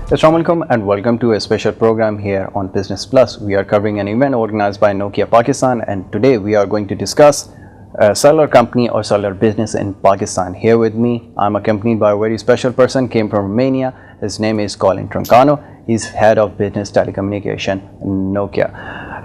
Assalamu alaikum and welcome to a special program here on Business Plus. We are covering an event organized by Nokia Pakistan, and today we are going to discuss a cellular company or cellular business in Pakistan. Here with me, I'm accompanied by a very special person, came from Romania. His name is Calin Turcanu. He's head of business telecommunication Nokia.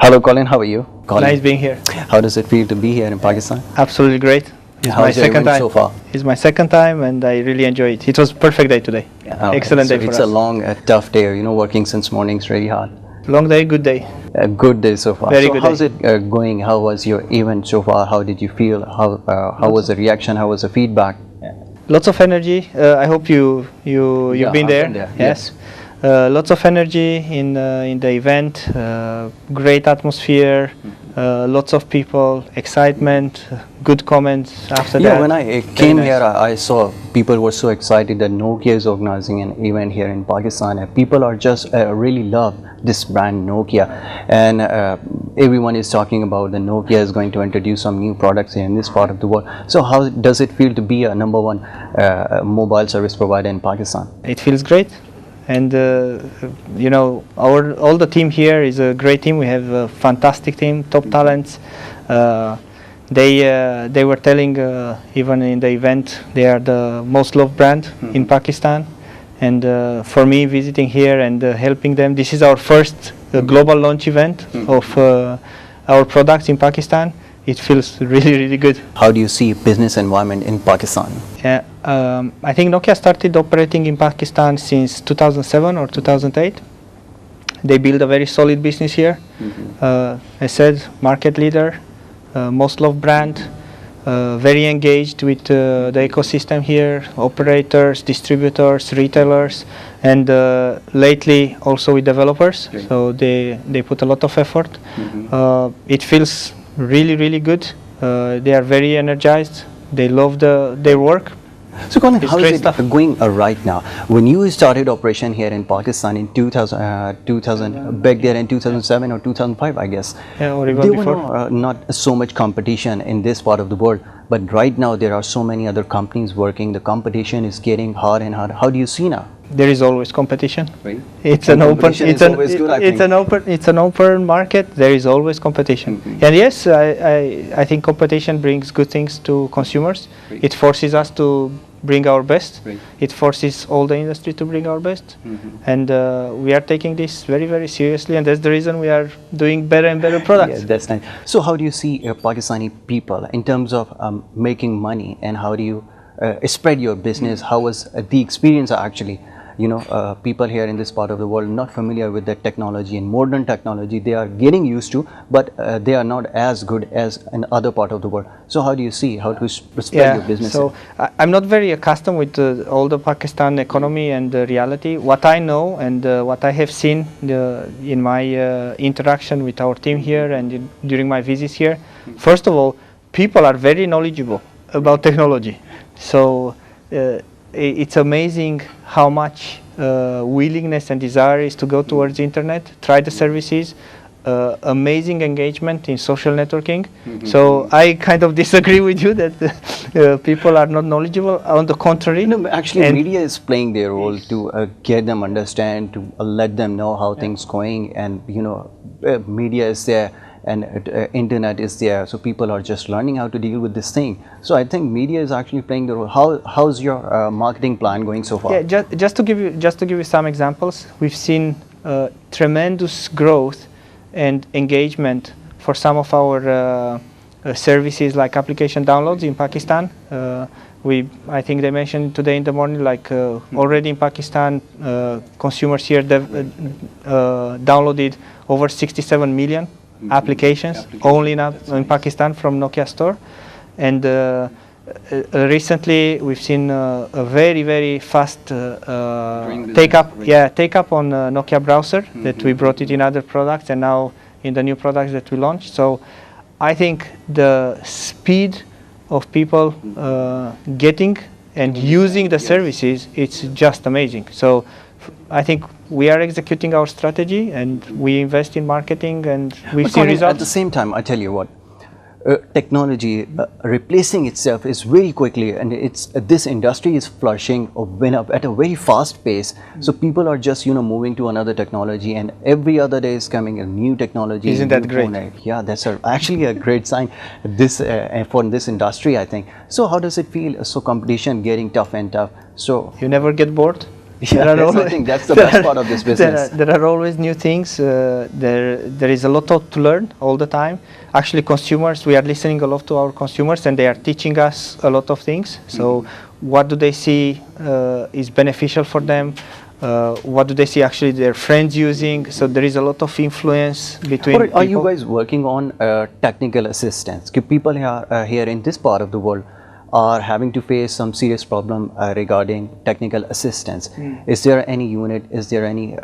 Hello Calin, how are you? Calin. Nice being here. How does it feel to be here in Pakistan? Absolutely great. It's my second time so far. It's my second time and I really enjoy it. It was a perfect day today. Excellent day for us. It's a long, tough day, working since morning is really hard. Long day, good day. A good day so far. Very so good how's day. it going? How was your event so far? How did you feel? How was the reaction? How was the feedback? Lots of energy. I hope you've been there. Yes. Lots of energy in the event. Great atmosphere. Lots of people, excitement, good comments after that. Yeah, when I came here, I saw people were so excited that Nokia is organizing an event here in Pakistan. And people are just really love this brand Nokia, and everyone is talking about the Nokia is going to introduce some new products here in this part of the world. So how does it feel to be a #1 mobile service provider in Pakistan? It feels great. And all the team here is a great team. We have a fantastic team, top talents. They were telling even in the event they are the most loved brand in Pakistan. And for me, visiting here and helping them, this is our first global launch event of our products in Pakistan. It feels really good. How do you see business environment in Pakistan? Yeah, I think Nokia started operating in Pakistan since 2007 or 2008. They built a very solid business here. I said market leader, most loved brand, very engaged with the ecosystem here, operators, distributors, retailers, and lately also with developers. Great. So they put a lot of effort. It feels really good. They are very energized. They love their work. So Calin, how is it going right now? When you started operation here in Pakistan in 2000 back there in 2007 or 2005, I guess, or even there before. were not so much competition in this part of the world. But right now there are so many other companies working. The competition is getting hard and harder. How do you see now? There is always competition. Right. It's an open market. There is always competition. And yes, I think competition brings good things to consumers. Right. It forces us to bring our best. Right. It forces all the industry to bring our best. And we are taking this very seriously, and that's the reason we are doing better and better products. Yeah, that's nice. So how do you see Pakistani people in terms of making money, and how do you spread your business? How was the experience actually? People here in this part of the world not familiar with the technology and modern technology. They are getting used to, but they are not as good as in other part of the world. So how do you see how to spread your business? So I'm not very accustomed with all the Pakistan economy and the reality. What I know and what I have seen in my interaction with our team here and during my visits here, first of all, people are very knowledgeable about technology. So it's amazing how much willingness and desire is to go towards the internet, try the services, amazing engagement in social networking. So I kind of disagree with you that people are not knowledgeable. On the contrary. No, actually media is playing their role to get them understand, to let them know how things going, and media is there. And internet is there, so people are just learning how to deal with this thing. So I think media is actually playing the role. How's your marketing plan going so far? Yeah, just to give you some examples, we've seen tremendous growth and engagement for some of our services like application downloads in Pakistan. I think they mentioned today in the morning, like already in Pakistan, consumers here downloaded over 67 million applications only in Pakistan from Nokia store. And recently we've seen a very fast take up on Nokia browser that we brought it in other products and now in the new products that we launched. So I think the speed of people getting and using the services, it's just amazing. So I think we are executing our strategy and we invest in marketing and we see results. At the same time, I tell you what, technology replacing itself is very quickly, and it's this industry is flourishing went up at a very fast pace. So people are just moving to another technology, and every other day is coming a new technology. Isn't that great? Yeah, that's actually a great sign. This for this industry, I think. So how does it feel? So competition getting tough and tough. So you never get bored. Yeah, I think that's the best part of this business. There are always new things. There is a lot to learn all the time. Actually, consumers, we are listening a lot to our consumers, and they are teaching us a lot of things. So what do they see is beneficial for them? What do they see actually their friends using? So there is a lot of influence between people. Are you guys working on technical assistance? People here in this part of the world are having to face some serious problem regarding technical assistance. Is there any unit, is there any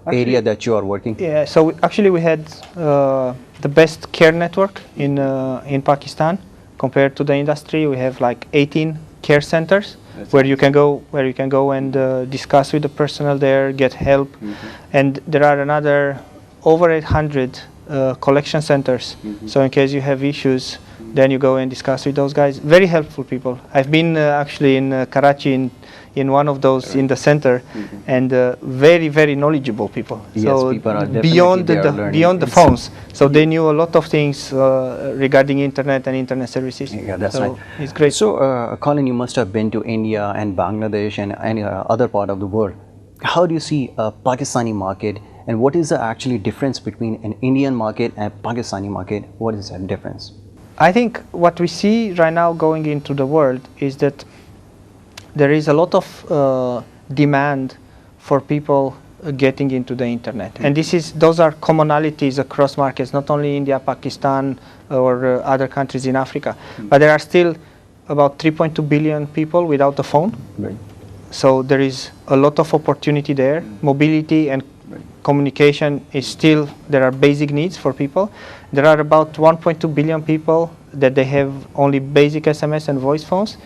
area that you are working? Yeah, so actually we had the best care network in Pakistan compared to the industry. We have like 18 care centers where you can go and discuss with the personnel there, get help. And there are another over 800 collection centers. So in case you have issues, then you go and discuss with those guys. Very helpful people. I've been actually in Karachi in one of those in the center, and very, very knowledgeable people. Yes, so people are beyond the phones. So they knew a lot of things regarding internet and internet services. Yeah, that's so right. It's great. So Calin, you must have been to India and Bangladesh and any other part of the world. How do you see a Pakistani market, and what is the actually difference between an Indian market and a Pakistani market? What is that difference? I think what we see right now going into the world is that there is a lot of demand for people getting into the internet, and those are commonalities across markets, not only India, Pakistan, or other countries in Africa, but there are still about 3.2 billion people without a phone. Right. So there is a lot of opportunity there. Mobility and communication is still, there are basic needs for people. There are about 1.2 billion people that they have only basic SMS and voice phones.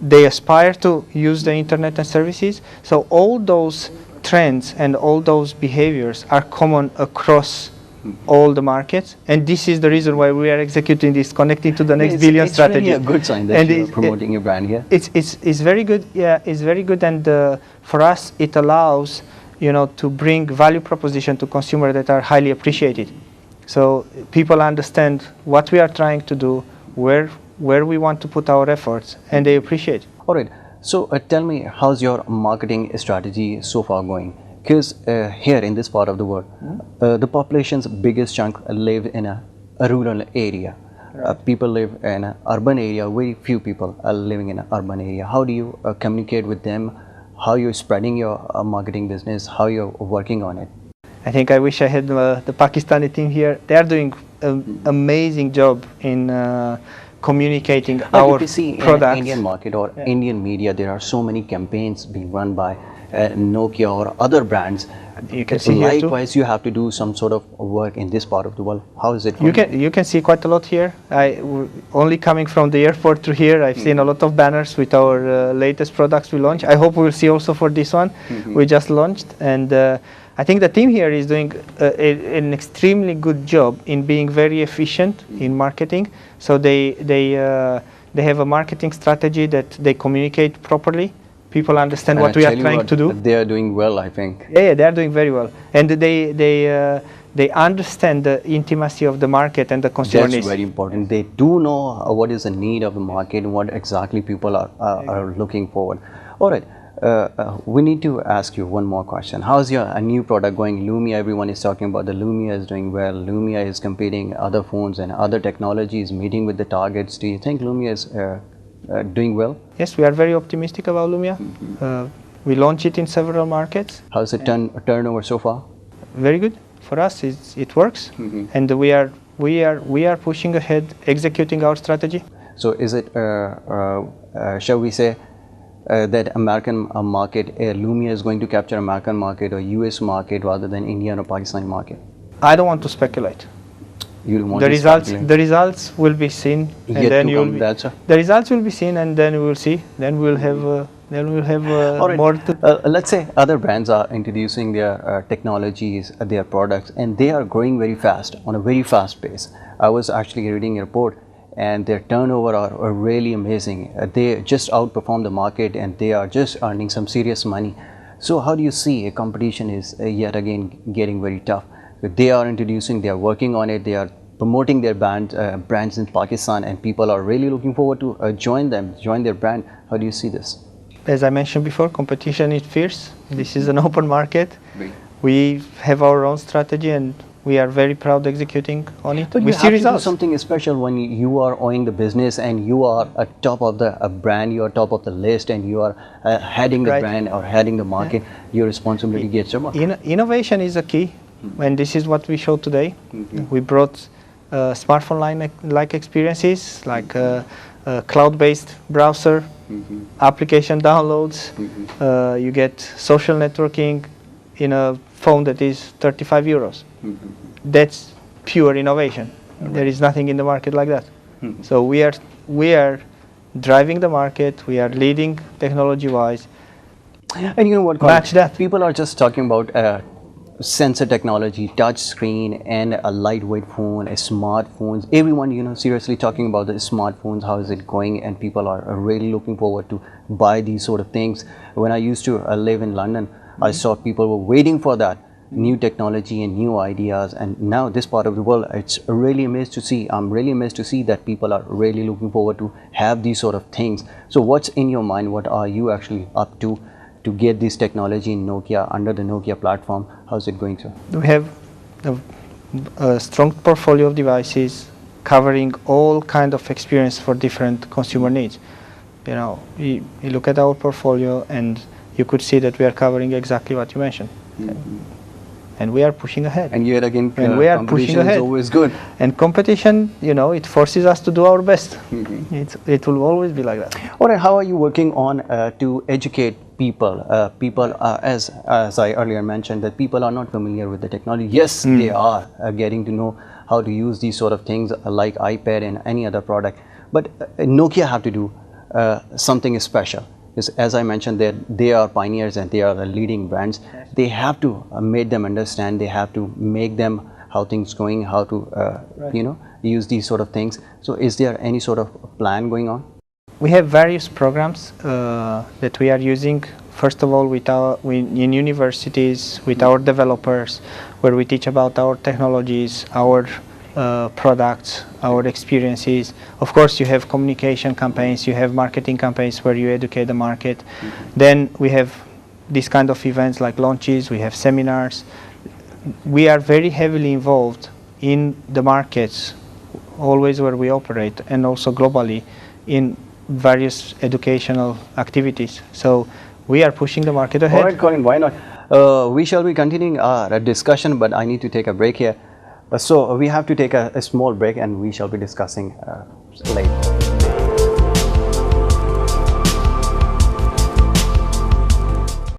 They aspire to use the internet and services. So all those trends and all those behaviors are common across all the markets, and this is the reason why we are executing this connecting to the next billion strategy. It's really a good sign that you're promoting your brand here. It's very good. Yeah, it's very good, and for us it allows to bring value proposition to consumers that are highly appreciated. So people understand what we are trying to do, where we want to put our efforts, and they appreciate. All right. So tell me, how's your marketing strategy so far going? Because here in this part of the world, the population's biggest chunk live in a rural area. People live in an urban area. Very few people are living in an urban area. How do you communicate with them? How you're spreading your marketing business? How you're working on it? I think I wish I had the Pakistani team here. They are doing an amazing job in communicating our if you see products. In Indian market or Indian media, there are so many campaigns being run by Nokia or other brands. You can see here too. Likewise, you have to do some sort of work in this part of the world. How is it going? You can see quite a lot here. Only coming from the airport to here, I've seen a lot of banners with our latest products we launched. I hope we will see also for this one. We just launched, and I think the team here is doing an extremely good job in being very efficient in marketing. So they have a marketing strategy that they communicate properly. People understand what we are trying to do. They are doing well, I think. Yeah, they are doing very well, and they understand the intimacy of the market and the consumer needs. That's very important. They do know what is the need of the market, what exactly people are looking forward. All right. We need to ask you one more question. How's your new product going? Lumia, everyone is talking about the Lumia is doing well. Lumia is competing other phones and other technologies, meeting with the targets. Do you think Lumia is doing well? Yes, we are very optimistic about Lumia. We launched it in several markets. How's the turnover so far? Very good. For us, it works, and we are pushing ahead, executing our strategy. So is it, shall we say, that American market, Lumia is going to capture American market or US market rather than Indian or Pakistani market? I don't want to speculate. You don't want The to results, speculate? the results will be seen, and Yet then to you will come, be, that's the results will be seen, and then we will see. Then we will have then we'll have All right. more to. Let's say other brands are introducing their technologies, their products, and they are growing very fast, on a very fast pace. I was actually reading a report, and their turnover are really amazing. They just outperform the market, and they are just earning some serious money. So how do you see a competition is yet again getting very tough? They are introducing, they are working on it, they are promoting their brands in Pakistan, and people are really looking forward to join their brand. How do you see this? As I mentioned before, competition is fierce. This is an open market. Right. We have our own strategy, and we are very proud executing on it. But we you see have to do results. something special when you are owning the business and you are at top of the brand, you are top of the list, and you are heading the Right. brand or heading the market. Your responsibility gets more. Innovation is a key, and this is what we showed today. We brought smartphone-like experiences, like cloud-based browser, application downloads. You get social networking in a phone that is 35 euros. That's pure innovation. There is nothing in the market like that. So we are driving the market. We are leading technology-wise. And you know what, Colin? Match that. People are just talking about sensor technology, touch screen, and a lightweight phone, smartphones. Everyone, seriously talking about the smartphones, how is it going, and people are really looking forward to buy these sort of things. When I used to live in London, I saw people were waiting for that new technology and new ideas, and now this part of the world, it's really amazed to see. I'm really amazed to see that people are really looking forward to have these sort of things. So what's in your mind? What are you actually up to get this technology in Nokia, under the Nokia platform? How's it going to? We have a strong portfolio of devices covering all kind of experience for different consumer needs. You look at our portfolio and you could see that we are covering exactly what you mentioned. And we are pushing ahead. And yet again, and we are pushing competition ahead. is always good. And competition, it forces us to do our best. It will always be like that. All right, how are you working on to educate people? People are, as I earlier mentioned, that people are not familiar with the technology. Yes, they are getting to know how to use these sort of things like iPad and any other product. But Nokia have to do something special. Because as I mentioned, they are pioneers and they are the leading brands. They have to make them understand. They have to make them how things going, how to use these sort of things. So is there any sort of plan going on? We have various programs that we are using. First of all, in universities, with our developers, where we teach about our technologies, our products, our experiences. Of course, you have communication campaigns, you have marketing campaigns where you educate the market. Then we have these kind of events like launches, we have seminars. We are very heavily involved in the markets, always where we operate, and also globally in various educational activities. So we are pushing the market ahead. All right, Colin, why not? We shall be continuing our discussion, but I need to take a break here. So we have to take a small break, and we shall be discussing later.